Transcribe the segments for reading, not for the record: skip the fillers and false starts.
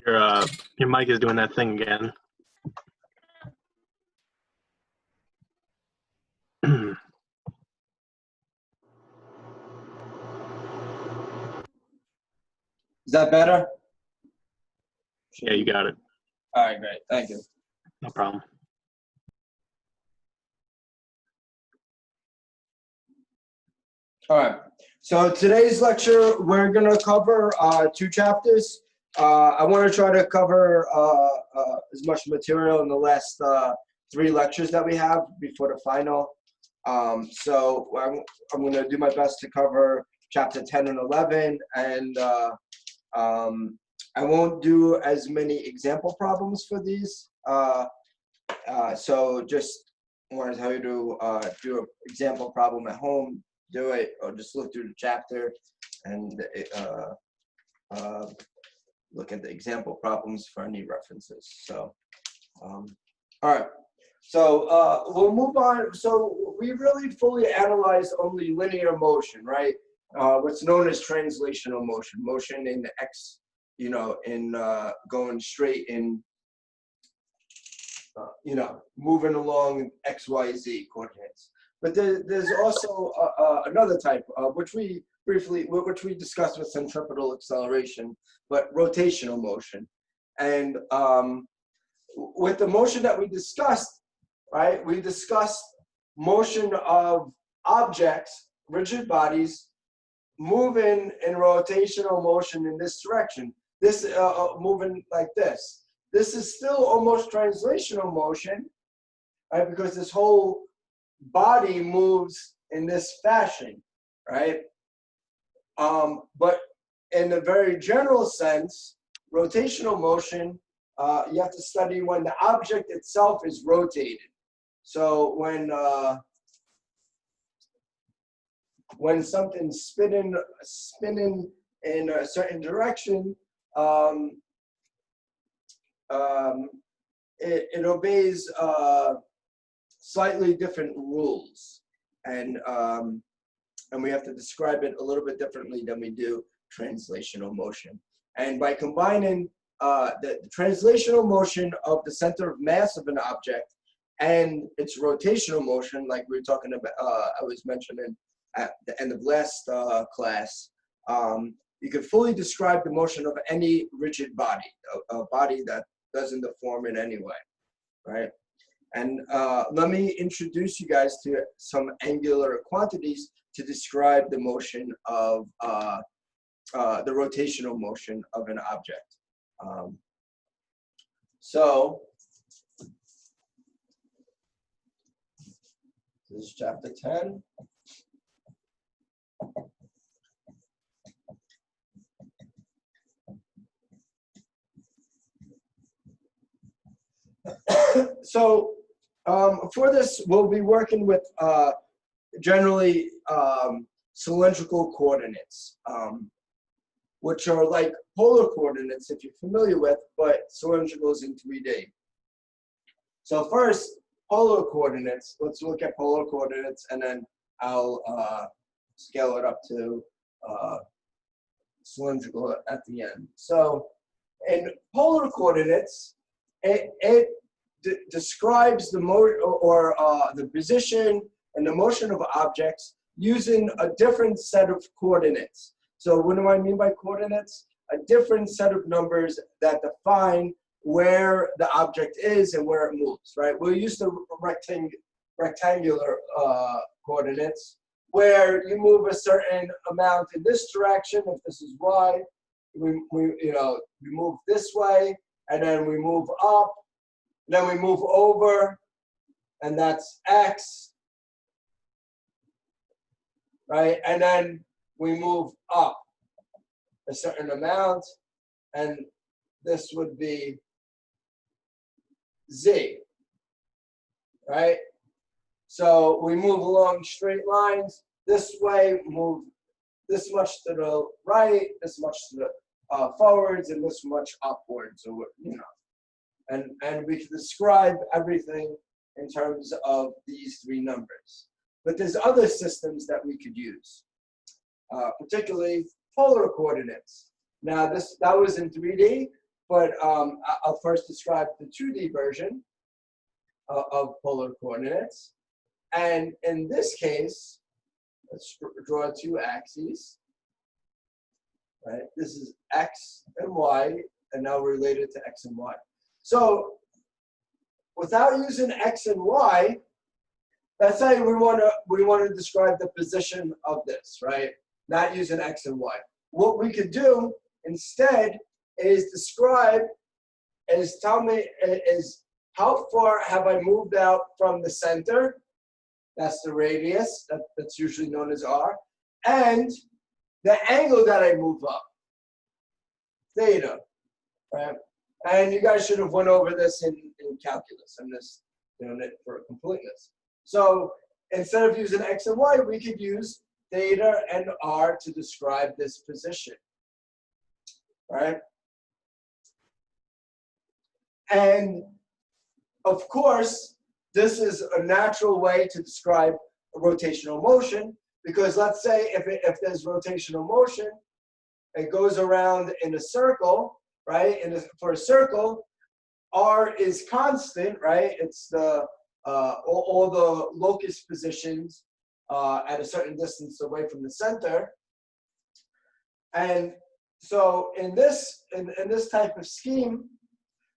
Your mic is doing that thing again. Is that better? Yeah, you got it. All right, great. Thank you. No problem. All right. So today's lecture, we're going to cover 2 chapters. I want to try to cover as much material in the last 3 lectures that we have before the final. So I'm going to do my best to cover chapter 10 and 11, and I won't do as many example problems for these. So just want to tell you to do an example problem at home. Do it, or just look through the chapter and look at the example problems for any references. So, all right. So we'll move on. So we really fully analyze only linear motion, right? What's known as translational motion, motion in the X, you know, in going straight in, you know, moving along X, Y, Z coordinates. But there's also another type, which we discussed with centripetal acceleration, but rotational motion. And with the motion that we discussed, right, we discussed motion of objects, rigid bodies, moving in rotational motion in this direction. This moving like this. This is still almost translational motion, right, because this whole body moves in this fashion, right? But in a very general sense, rotational motion, you have to study when the object itself is rotated. So when something's spinning in a certain direction, it obeys slightly different rules, and we have to describe it a little bit differently than we do translational motion. And by combining the translational motion of the center of mass of an object and its rotational motion, like we were talking about, I was mentioning at the end of last class, you can fully describe the motion of any rigid body, a body that doesn't deform in any way, right? And let me introduce you guys to some angular quantities to describe the motion of the rotational motion of an object. So this is chapter 10. So for this, we'll be working with generally cylindrical coordinates, which are like polar coordinates, if you're familiar with, but cylindricals in 3D. So first, polar coordinates. Let's look at polar coordinates, and then I'll scale it up to cylindrical at the end. So in polar coordinates, it describes the the position and the motion of objects using a different set of coordinates. So what do I mean by coordinates? A different set of numbers that define where the object is and where it moves, right? We'll use the rectangular coordinates, where you move a certain amount in this direction. If this is Y, we move this way, and then we move up, then we move over, and that's X, right? And then we move up a certain amount, and this would be Z, right? So we move along straight lines. This way, move this much to the right, this much to the forwards, and this much upwards, or you know. And we can describe everything in terms of these 3 numbers. But there's other systems that we could use, particularly polar coordinates. Now that was in 3D, but I'll first describe the 2D version of polar coordinates. And in this case, let's draw two axes. Right? This is X and Y, and now related to X and Y. So without using X and Y, let's say we want to describe the position of this, right? Not using X and Y. What we could do instead is tell me how far have I moved out from the center? That's the radius, that's usually known as R, and the angle that I move up, theta, right? And you guys should have went over this in calculus. I'm just doing it for completeness. So instead of using X and Y, we could use theta and R to describe this position, right? And of course, this is a natural way to describe a rotational motion, because let's say if there's rotational motion, it goes around in a circle, right? For a circle, R is constant, right? It's the all the locus positions at a certain distance away from the center. And so in this type of scheme,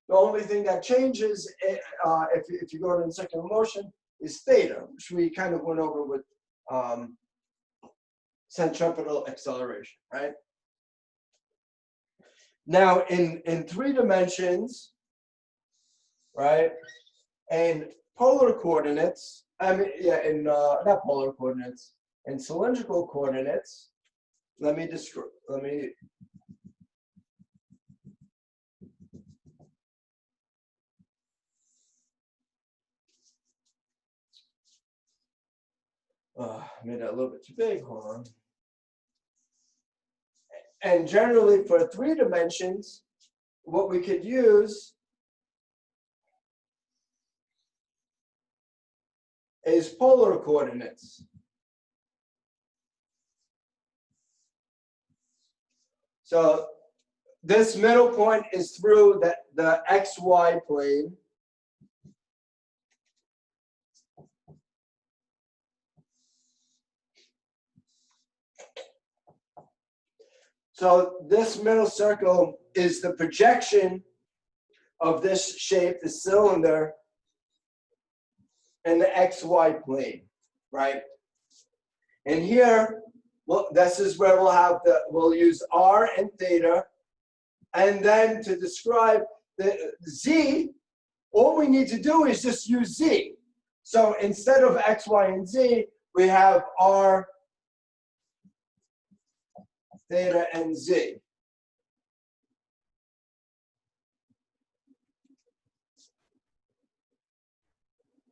the only thing that changes if you go to circular motion is theta, which we kind of went over with centripetal acceleration, right? Now in 3 dimensions, right, and polar coordinates, not polar coordinates, in cylindrical coordinates, let me made that a little bit too big, hold on. And generally for 3 dimensions, what we could use is polar coordinates. So this middle point is through the XY plane. So this middle circle is the projection of this shape, the cylinder, in the XY plane, right? And here, well, this is where we'll use R and theta. And then to describe the Z, all we need to do is just use Z. So instead of X, Y, and Z, we have R, theta, and Z.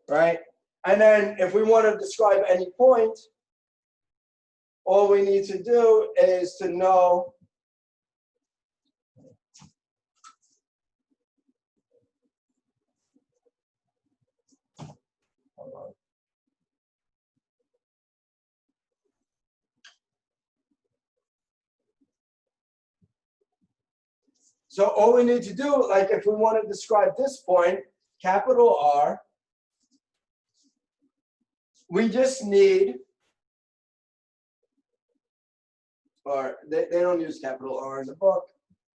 Right? And then if we want to describe any point, all we need to do is to know so all we need to do, like if we want to describe this point, capital R, we just need, or they don't use capital R in the book,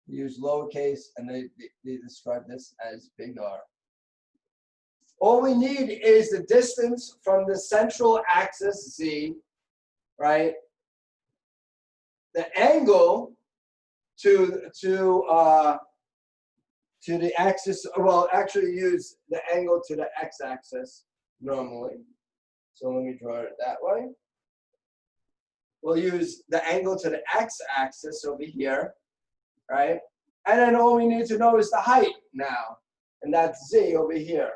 they use lowercase, and they describe this as big R. All we need is the distance from the central axis Z, right? The angle to the axis, well, actually use the angle to the x-axis normally. So let me draw it that way. We'll use the angle to the x-axis over here, right? And then all we need to know is the height now, and that's Z over here,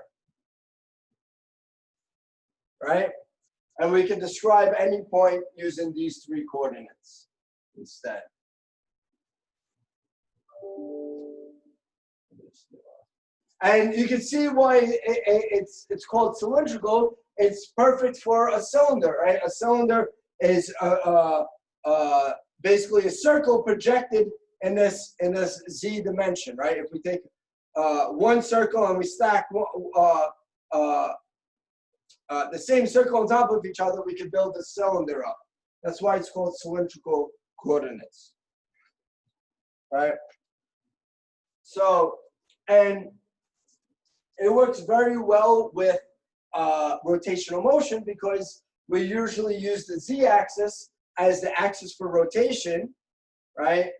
right? And we can describe any point using these 3 coordinates instead. And you can see why it's called cylindrical. It's perfect for a cylinder, right? A cylinder is basically a circle projected in this z dimension, right? If we take one circle and we stack the same circle on top of each other, we can build a cylinder up. That's why it's called cylindrical coordinates, right? So, and it works very well with rotational motion because we usually use the z-axis as the axis for rotation, right?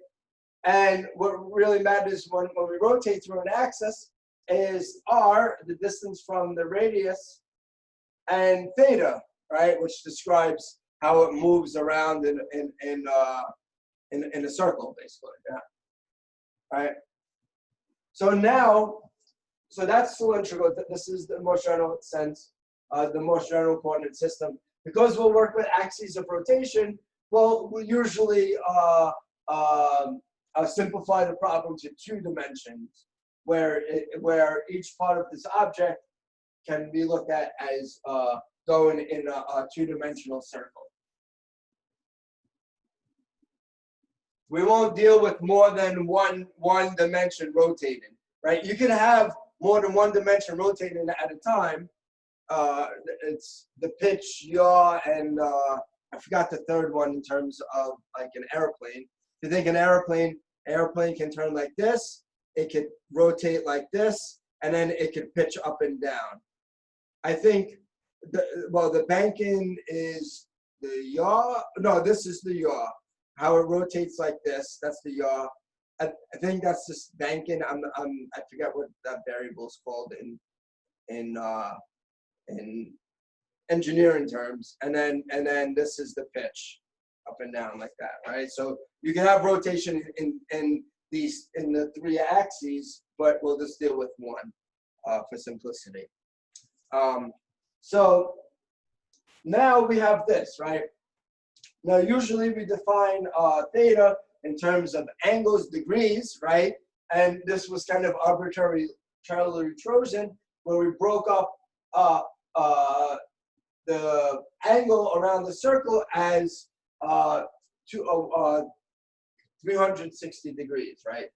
And what really matters when we rotate through an axis is r, the distance from the radius, and theta, right, which describes how it moves around in a circle, basically. Yeah. Right. So now, so that's cylindrical. This is the most general sense, the most general coordinate system. Because we'll work with axes of rotation, well, we usually simplify the problem to 2 dimensions, where each part of this object can be looked at as going in a 2-dimensional circle. We won't deal with more than one dimension rotating, right? You can have more than one dimension rotating at a time. It's the pitch, yaw, and I forgot the third one in terms of like an airplane. If you think an airplane can turn like this, it could rotate like this, and then it could pitch up and down. I think, the banking is the yaw. No, this is the yaw. How it rotates like this, that's the yaw. I think that's just banking. I forget what that variable is called in engineering terms. And then this is the pitch, up and down like that, right? So you can have rotation in the 3 axes, but we'll just deal with one for simplicity. So now we have this, right? Now, usually we define theta in terms of angles, degrees, right? And this was kind of arbitrarily chosen, where we broke up the angle around the circle as 360 degrees, right?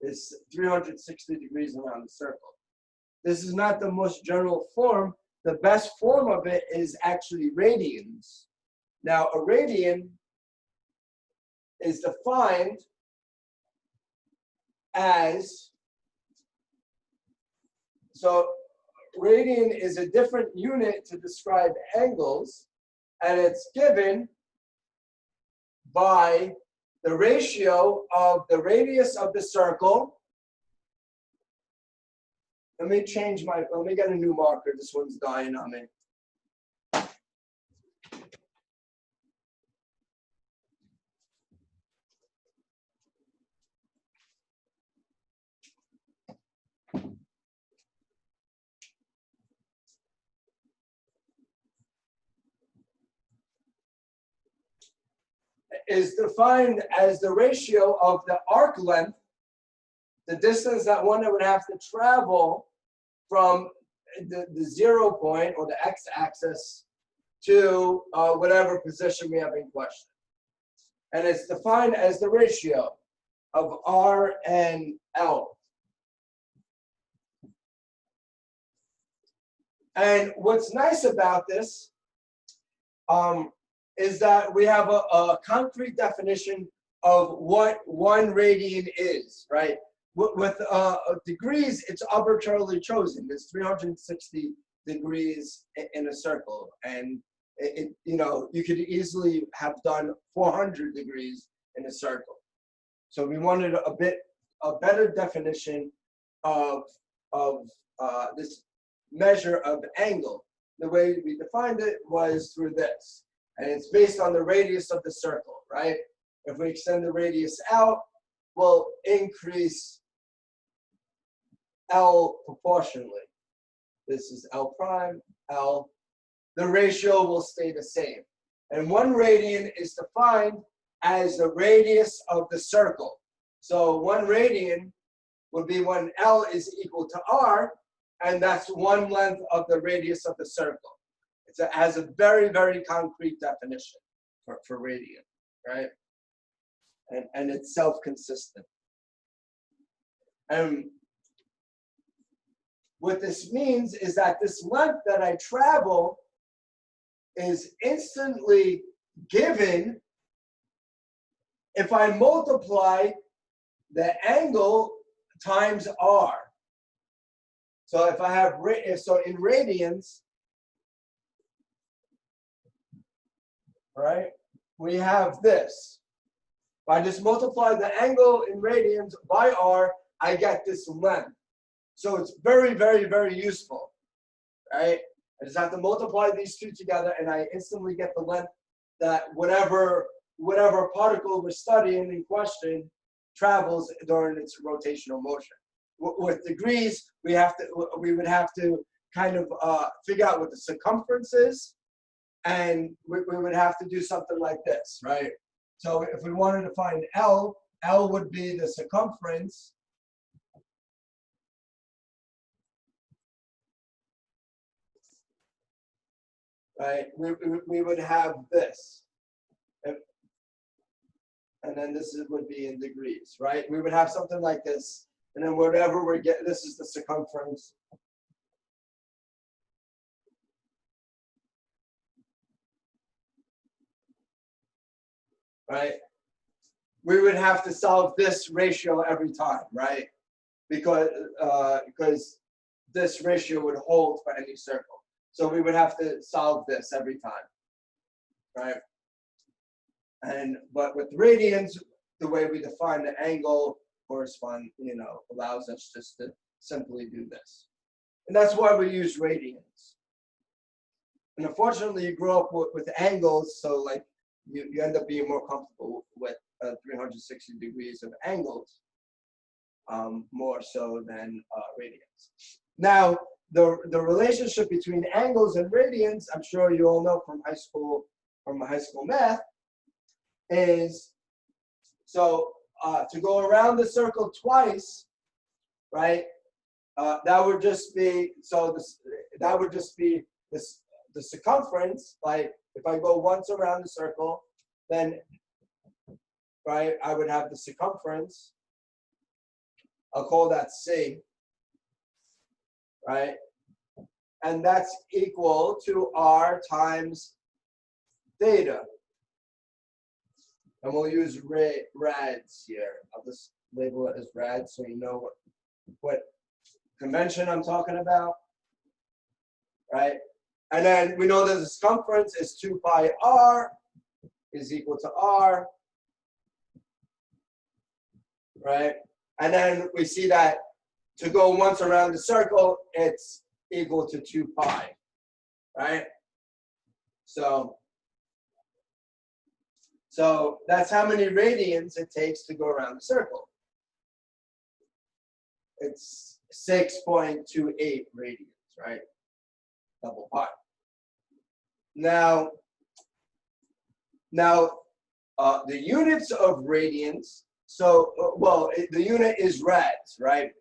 It's 360 degrees around the circle. This is not the most general form. The best form of it is actually radians. Now, a radian is defined as, so radian is a different unit to describe angles, and it's given by the ratio of the radius of the circle. Let me get a new marker. This one's dying on me. Is defined as the ratio of the arc length, the distance that one would have to travel from the 0 point or the x-axis to whatever position we have in question. And it's defined as the ratio of R and L. And what's nice about this is that we have a concrete definition of what 1 radian is, right? With degrees, it's arbitrarily chosen. There's 360 degrees in a circle, and you could easily have done 400 degrees in a circle. So we wanted a better definition of this measure of angle. The way we defined it was through this. And it's based on the radius of the circle, right? If we extend the radius out, we'll increase L proportionally. This is L prime, L. The ratio will stay the same. And 1 radian is defined as the radius of the circle. So 1 radian would be when L is equal to R, and that's 1 length of the radius of the circle. It has a very, very concrete definition for radian, right? and it's self-consistent. And what this means is that this length that I travel is instantly given if I multiply the angle times r. So if I have, so in radians, right, we have this. If I just multiply the angle in radians by r, I get this length. So it's very, very, very useful, right? I just have to multiply these two together and I instantly get the length that whatever particle we're studying in question travels during its rotational motion. With degrees, we would have to kind of figure out what the circumference is, and we would have to do something like this, right? So if we wanted to find L would be the circumference right? We would have this. And then this would be in degrees, right? We would have something like this. And then whatever we're getting, this is the circumference. Right? We would have to solve this ratio every time, right? Because this ratio would hold for any circle. So we would have to solve this every time, right? But with radians, the way we define the angle allows us just to simply do this. And that's why we use radians. And unfortunately, you grow up with angles, so like you end up being more comfortable with 360 degrees of angles, more so than radians. Now, the relationship between angles and radians, I'm sure you all know from high school math, is so to go around the circle twice, right? That would just be the circumference. Like if I go once around the circle, then right, I would have the circumference. I'll call that C, right? And that's equal to R times theta. And we'll use rads here. I'll just label it as rads so you know what convention I'm talking about, right? And then we know that the circumference is 2 pi r is equal to r, right? And then we see that to go once around the circle, it's equal to 2 pi, right? So that's how many radians it takes to go around the circle. It's 6.28 radians, right? Double pi. Now, the units of radians, the unit is rads, right?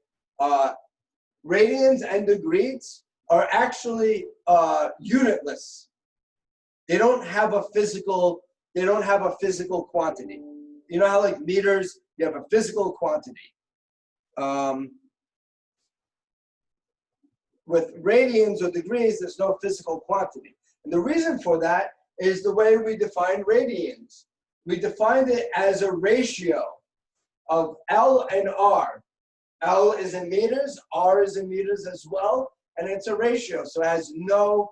Radians and degrees are actually unitless. They don't have a physical quantity. You know how like meters, you have a physical quantity. With radians or degrees, there's no physical quantity. And the reason for that is the way we define radians. We defined it as a ratio of L and R. L is in meters, R is in meters as well, and it's a ratio. So it has no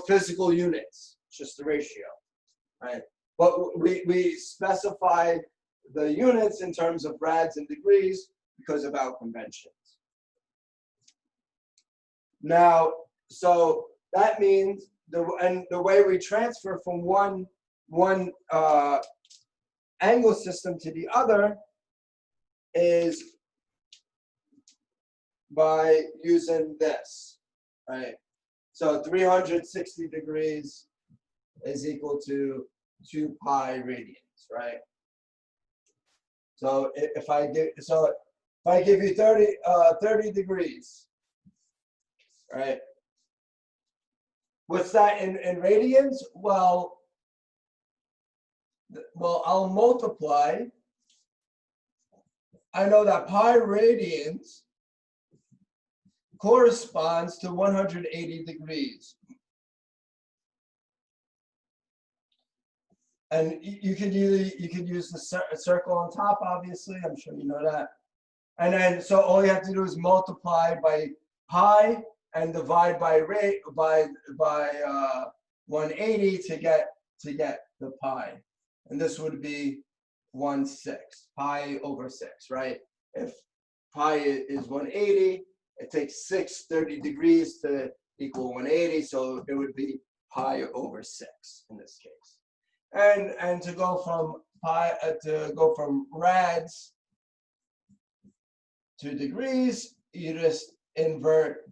physical units, it's just a ratio, right? But we specify the units in terms of rads and degrees because of our conventions. Now, so that means the way we transfer from one angle system to the other is by using this, right? So 360 degrees is equal to 2 pi radians, right? So if I give you 30 degrees, right? What's that in radians? Well, well, I'll multiply. I know that pi radians corresponds to 180 degrees. And you could use the circle on top, obviously. I'm sure you know that. And then, so all you have to do is multiply by pi and divide by 180 to get the pi. And this would be 1/6, pi over 6, right? If pi is 180, it takes 30 degrees to equal 180, so it would be pi over 6 in this case. And to go from rads to degrees, you just invert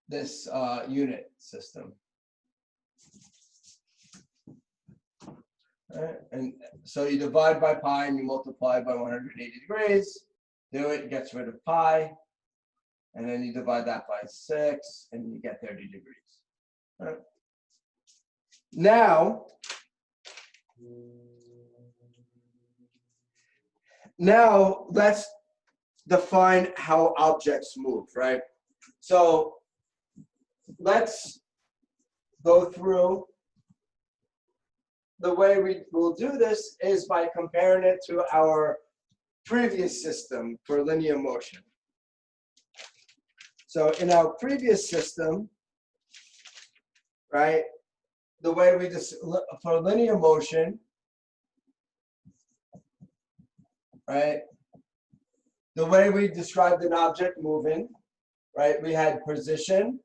this unit system. All right. And so you divide by pi and you multiply by 180 degrees. Do it, gets rid of pi. And then you divide that by 6 and you get 30 degrees. All right. Now let's define how objects move, right? So let's go through. The way we will do this is by comparing it to our previous system for linear motion. So in our previous system, right, the way we for linear motion, right, the way we described an object moving, right, we had position,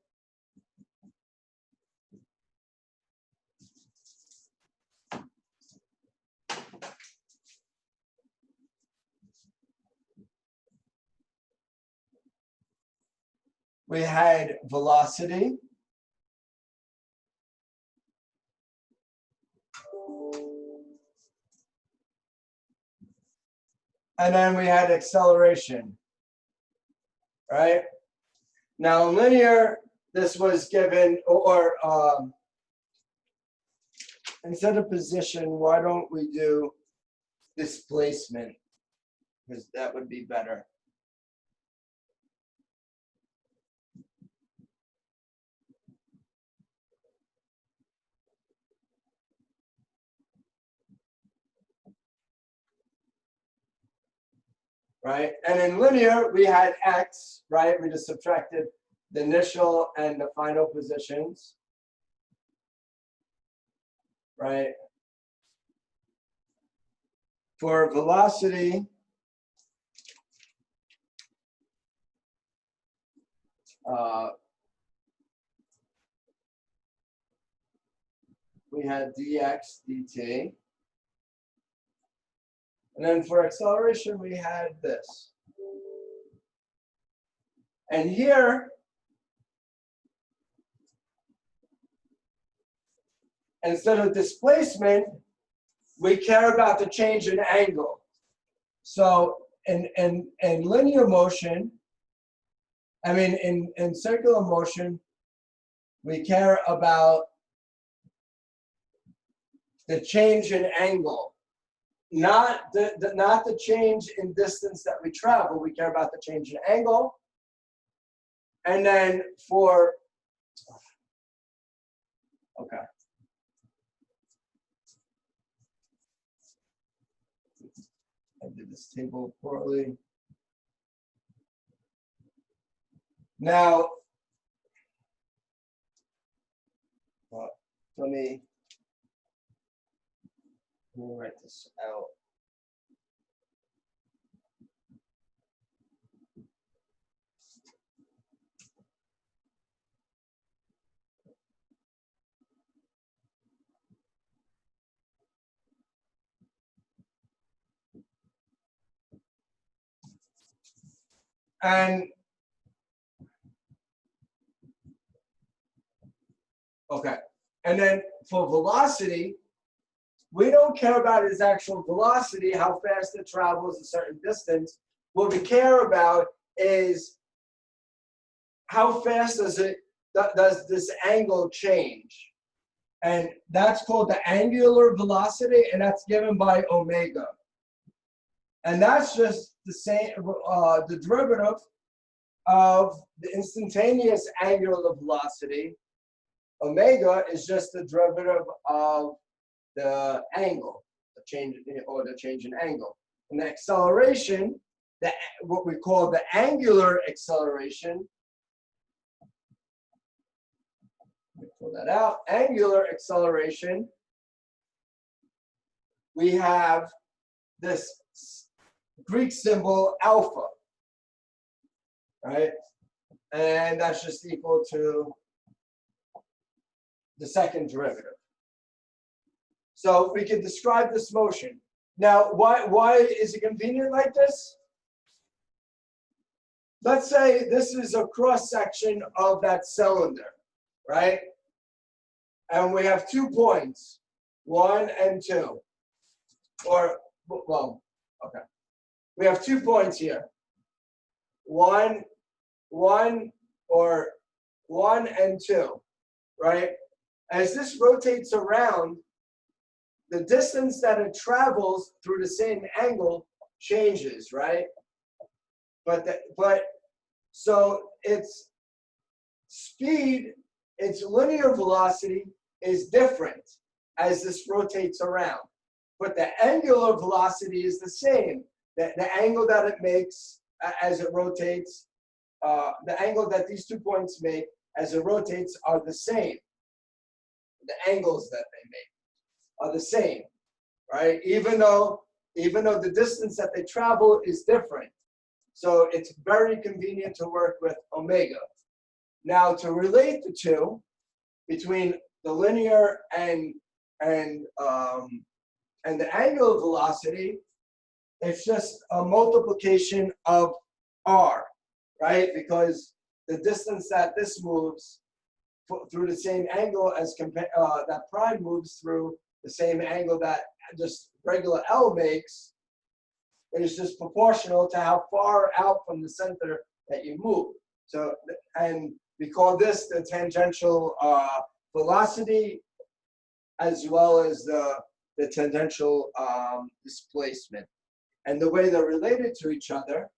we had velocity, and then we had acceleration, right? Now in linear, this was given, or instead of position, why don't we do displacement? Because that would be better. Right? And in linear, we had x, right? We just subtracted the initial and the final positions, right? For velocity, we had dx, dt. And then for acceleration, we had this. And here, instead of displacement, we care about the change in angle. So in linear motion, I mean, in circular motion, we care about the change in angle. Not the change in distance that we travel. We care about the change in angle. And then for, okay. I did this table poorly. Now, let me write this out. And okay, and then for velocity, we don't care about its actual velocity, how fast it travels a certain distance. What we care about is how fast does this angle change. And that's called the angular velocity, and that's given by omega. And that's just the same, the derivative of the instantaneous angular velocity. Omega is just the derivative of the angle, the change in angle. And the acceleration, what we call the angular acceleration, let me pull that out, angular acceleration, we have this Greek symbol alpha, right? And that's just equal to the second derivative. So we can describe this motion. Now, why is it convenient like this? Let's say this is a cross-section of that cylinder, right? And we have 2 points, 1 and 2. Or, well, okay. We have 2 points here. One and 2, right? As this rotates around, the distance that it travels through the same angle changes, right? So its speed, its linear velocity is different as this rotates around. But the angular velocity is the same. The angle that it makes as it rotates, the angle that these 2 points make as it rotates are the same. The angles that they make are the same, right? Even though the distance that they travel is different. So it's very convenient to work with omega. Now, to relate the two between the linear and the angular velocity, it's just a multiplication of r, right? Because the distance that this moves through the same angle as that prime moves through the same angle that just regular L makes, is just proportional to how far out from the center that you move. So, and we call this the tangential velocity, as well as the tangential displacement. And the way they're related to each other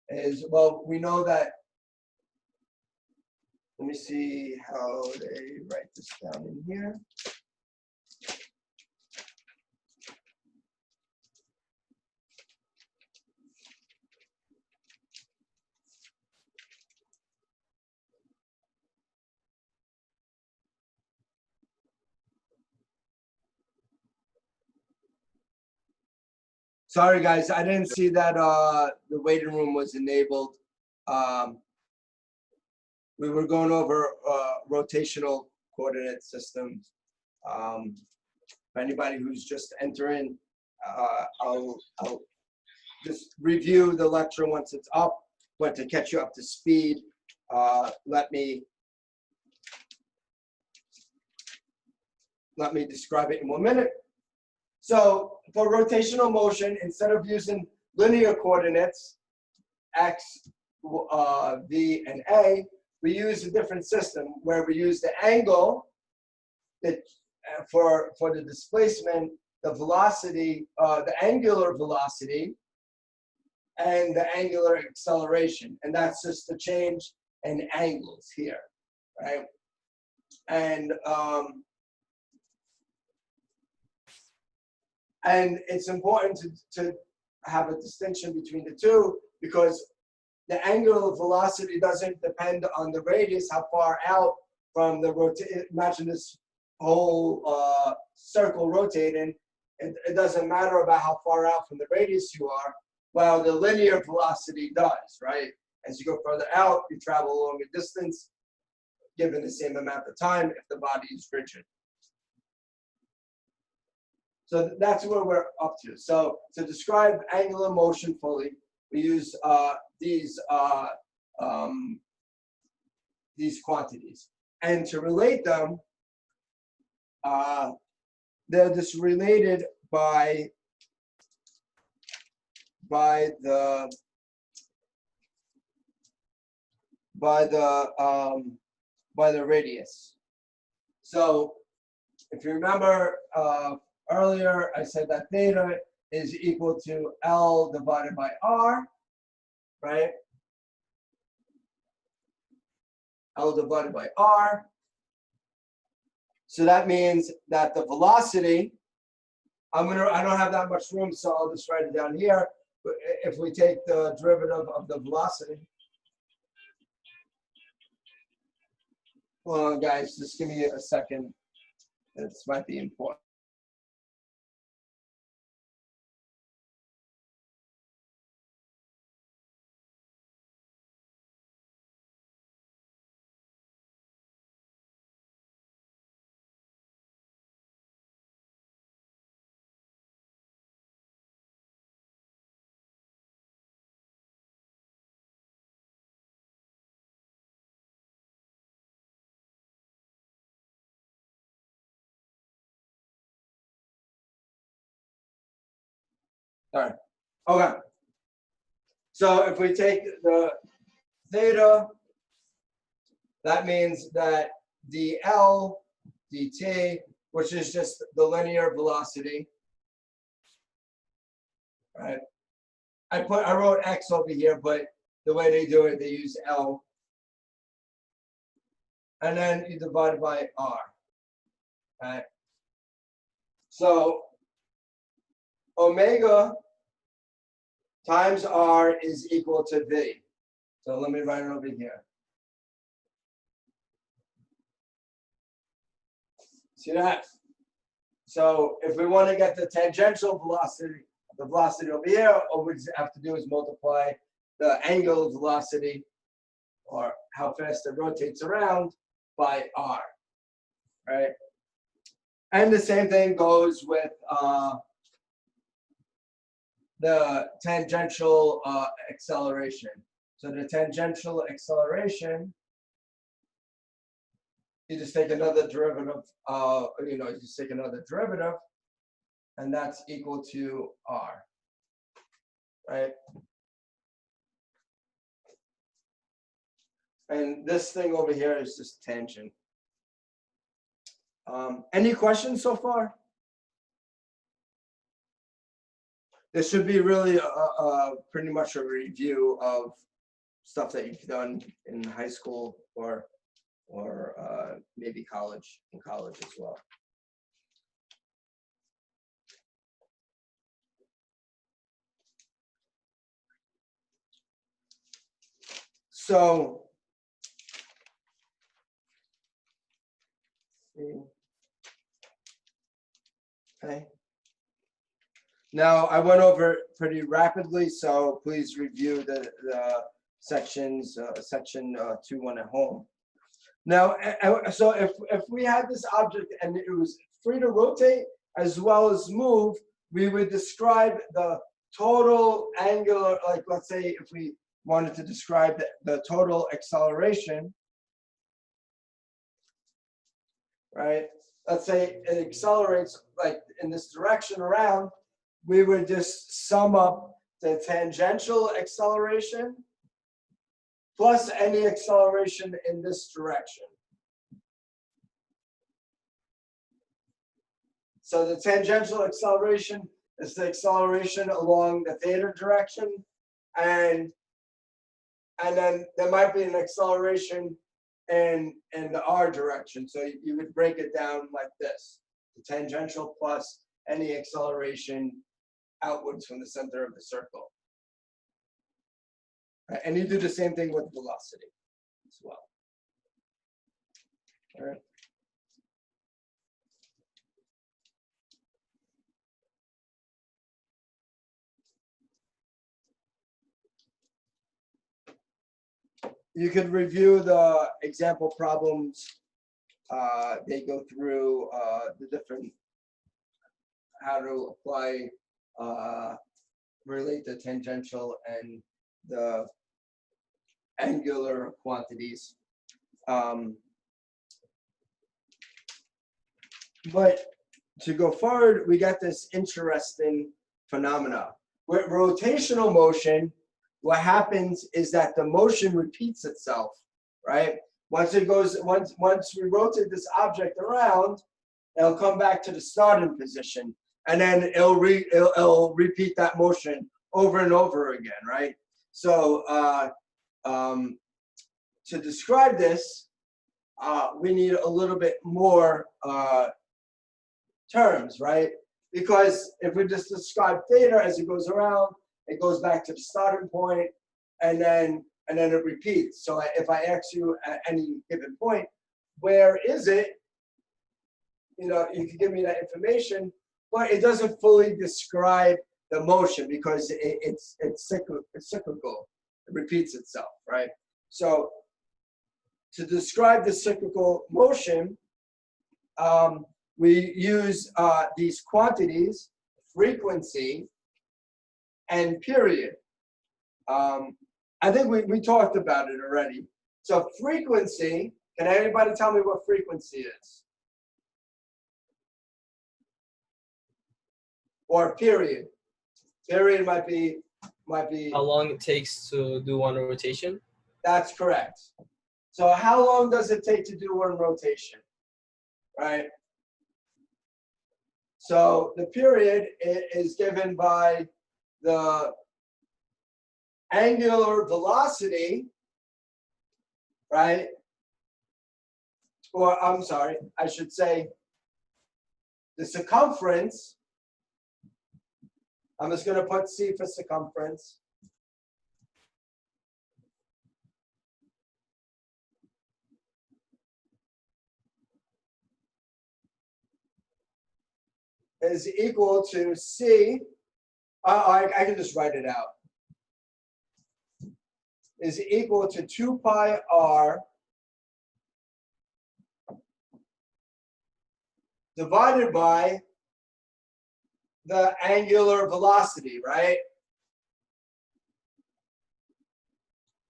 is, well, we know that, let me see how they write this down in here. Sorry, guys, I didn't see that the waiting room was enabled. We were going over rotational coordinate systems. For anybody who's just entering, I'll just review the lecture once it's up, but to catch you up to speed, let me describe it in 1 minute. So for rotational motion, instead of using linear coordinates, x, v, and a, we use a different system where we use the angle that for the displacement, the velocity, the angular velocity, and the angular acceleration. And that's just the change in angles here, right? And it's important to have a distinction between the two, because the angular velocity doesn't depend on the radius, how far out from the imagine this whole circle rotating. It doesn't matter about how far out from the radius you are, while the linear velocity does, right? As you go further out, you travel a longer distance, given the same amount of time if the body is rigid. So that's where we're up to. So to describe angular motion fully, we use these quantities. And to relate them, they're just related by the radius. So if you remember earlier, I said that theta is equal to L divided by R, right? L divided by R. So that means that the velocity, I don't have that much room, so I'll just write it down here. But if we take the derivative of the velocity, hold on, guys, just give me a second. This might be important. All right. Okay. So if we take the theta, that means that dl dt, which is just the linear velocity, right? I wrote x over here, but the way they do it, they use L. And then you divide it by R, right? So omega times R is equal to V. So let me write it over here. See that? So if we want to get the tangential velocity, the velocity over here, all we have to do is multiply the angular velocity, or how fast it rotates around, by R, right? And the same thing goes with the tangential acceleration. So the tangential acceleration, you just take another derivative, you just take another derivative, and that's equal to R, right? And this thing over here is just tangent. Any questions so far? This should be really pretty much a review of stuff that you've done in high school or maybe college, in college as well. So, okay. Now I went over it pretty rapidly, so please review the sections, section 2-1 at home. Now, so if we had this object and it was free to rotate as well as move, we would describe the total angular, like let's say if we wanted to describe the total acceleration, right? Let's say it accelerates like in this direction around, we would just sum up the tangential acceleration plus any acceleration in this direction. So the tangential acceleration is the acceleration along the theta direction, and then there might be an acceleration in the R direction. So you would break it down like this: the tangential plus any acceleration outwards from the center of the circle. Right? And you do the same thing with velocity as well. All right. You could review the example problems. They go through the different, how to apply, relate the tangential and the angular quantities. But to go forward, we got this interesting phenomena. With rotational motion, what happens is that the motion repeats itself, right? Once we rotate this object around, it'll come back to the starting position, and then it'll repeat that motion over and over again, right? So to describe this, we need a little bit more terms, right? Because if we just describe theta as it goes around, it goes back to the starting point, and then it repeats. So if I ask you at any given point, where is it? You know, you can give me that information, but it doesn't fully describe the motion because it's cyclical. It repeats itself, right? So to describe the cyclical motion, we use these quantities, frequency, and period. I think we talked about it already. So frequency, can anybody tell me what frequency is? Or period. Period might be. How long it takes to do one rotation? That's correct. So how long does it take to do one rotation, right? So the period is given by the angular velocity, right? Or I'm sorry, I should say the circumference. I'm just going to put C for circumference. Is equal to C. I can just write it out. Is equal to 2 pi r divided by the angular velocity, right?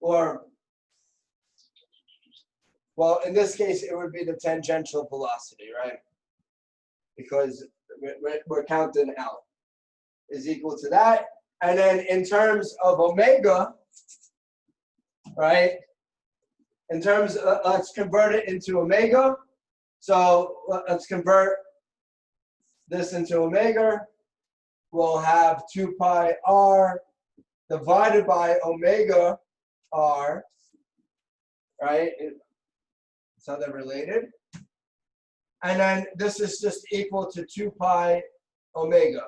Or, well, in this case, it would be the tangential velocity, right? Because we're counting out. Is equal to that. And then in terms of omega, right? In terms of, let's convert it into omega. So let's convert this into omega. We'll have 2 pi r divided by omega r, right? So they're related. And then this is just equal to 2 pi omega,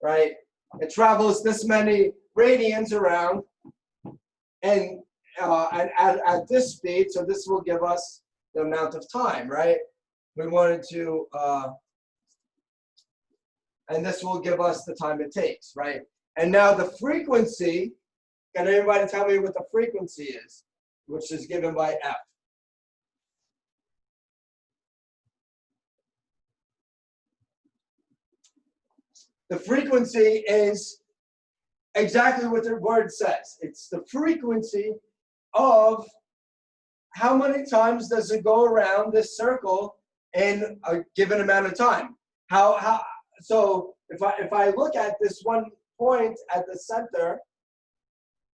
right? It travels this many radians around, and at this speed, so this will give us the amount of time, right? We wanted to, and this will give us the time it takes, right? And now the frequency, can anybody tell me what the frequency is, which is given by F? The frequency is exactly what the word says. It's the frequency of how many times does it go around this circle in a given amount of time. So if I look at this one point at the center,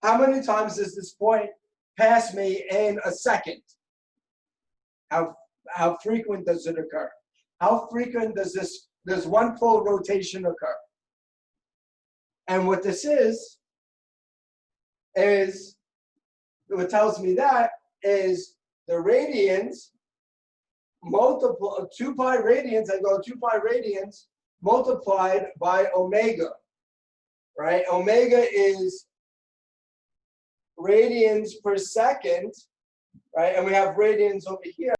how many times does this point pass me in a second? How frequent does it occur? How frequent does one full rotation occur? And what this is what tells me that is the radians multiple 2 pi radians. I go 2 pi radians multiplied by omega, right? Omega is radians per second, right? And we have radians over here.